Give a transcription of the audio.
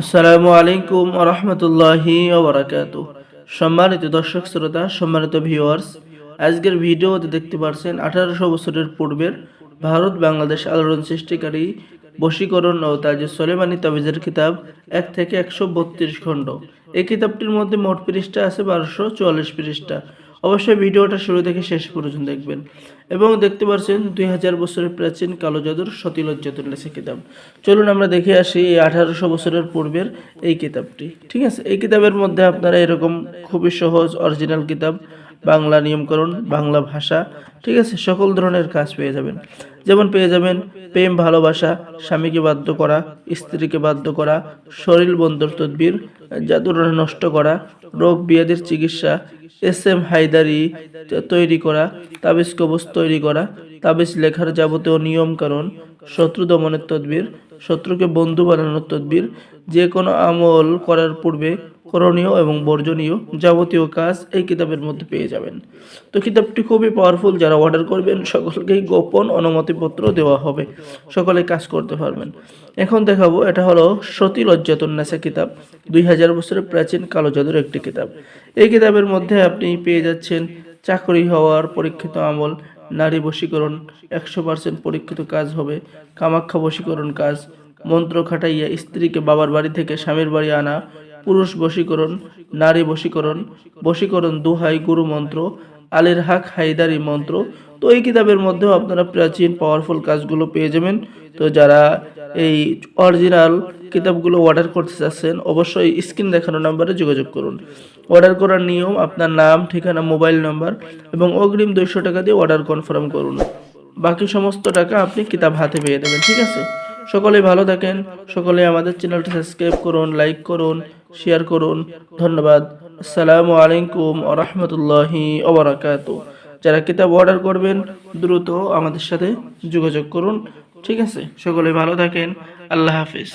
আসসালামু আলাইকুম ওয়া রাহমাতুল্লাহি ওয়া বারাকাতুহু। সম্মানিত দর্শক শ্রোতা, সম্মানিত ভিউয়ার্স, আজকের ভিডিওতে দেখতে পাচ্ছেন 1800 বছরের পূর্বের ভারত বাংলাদেশ আলোড়ন সৃষ্টিকারী বশীকরণ ও তাজে সুলেমানি তাবিজের কিতাব 1 থেকে 132 খণ্ড। এই কিতাবটির মধ্যে মোট পৃষ্ঠা আছে 1244 পৃষ্ঠা। অবশ্যই ভিডিওটা শুরু থেকে শেষ পর্যন্ত দেখবেন। এবং দেখতে পাচ্ছেন 2000 বছরের প্রাচীন কালো জাদুর সতীলজ্জাতুন্নেসা কিতাব। চলুন আমরা দেখে আসি এই 1800 বছরের পূর্বের এই কিতাবটি। ঠিক আছে, এই কিতাবের মধ্যে আপনারা এরকম খুবই সহজ অরিজিনাল কিতাব, বাংলা নিয়মকরণ, বাংলা ভাষা, ঠিক আছে, সকল ধরনের কাজ পেয়ে যাবেন। যেমন পেয়ে যাবেন প্রেম ভালোবাসা, স্বামীকে বাধ্য করা, স্ত্রীকে বাধ্য করা, শরীর বন্ধর তদবির, জাদুর নষ্ট করা, রোগ ব্যাধির চিকিৎসা, এম হায়দারি তৈরি করা, তাবিজ কবজ তৈরি করা, তাবিজ লেখার যাবতীয় নিয়ম কারণ, শত্রু দমনের তদবির, শত্রুকে বন্ধু বানানোর তদবির, যে কোনো আমল করার পূর্বে করণীয় এবং বর্জনীয় যাবতীয় কাজ এই কিতাবের মধ্যে পেয়ে যাবেন। তো কিতাবটি খুবই পাওয়ারফুল, যারা অর্ডার করবেন সকলকেই গোপন অনুমতিপত্র দেওয়া হবে, সকলে কাজ করতে পারবেন। এখন দেখাবো, এটা হলো সতীলজ্জাতুন্নেসা কিতাব, 2000 বছরের প্রাচীন কালো জাদুর একটি কিতাব। এই কিতাবের মধ্যে আপনি পেয়ে যাচ্ছেন চাকরি হওয়ার পরীক্ষিত আমল, নারী বশীকরণ 100% পরীক্ষিত কাজ হবে, কামাখ্যা বশীকরণ কাজ, মন্ত্র খাটাইয়া স্ত্রীকে বাবার বাড়ি থেকে স্বামীর বাড়ি আনা, পুরুষ বশীকরণ, নারী বশীকরণ, বশীকরণ দোহাই গুরু মন্ত্র, আলীর হাক হায়দারি মন্ত্র। তো এই কিতাবের মধ্যেও আপনারা প্রাচীন পাওয়ারফুল কাজগুলো পেয়ে যাবেন। তো যারা এই অরিজিনাল কিতাবগুলো অর্ডার করতে চাচ্ছেন, অবশ্যই স্ক্রিন দেখানো নাম্বারে যোগাযোগ করুন। অর্ডার করার নিয়ম, আপনার নাম, ঠিকানা, মোবাইল নাম্বার এবং অগ্রিম 200 টাকা দিয়ে অর্ডার কনফার্ম করুন। বাকি সমস্ত টাকা আপনি কিতাব হাতে পেয়ে দেবেন। ঠিক আছে, সকলেই ভালো থাকেন, সকলে আমাদের চ্যানেলটি সাবস্ক্রাইব করুন, লাইক করুন, শেয়ার করুন। ধন্যবাদ। আসসালামু আলাইকুম ওয়া রাহমাতুল্লাহি ওয়া বারাকাতুহু। যারা কিতাব অর্ডার করবেন দ্রুত আমাদের সাথে যোগাযোগ করুন। ঠিক আছে, সকলে ভালো থাকেন। আল্লাহ হাফেজ।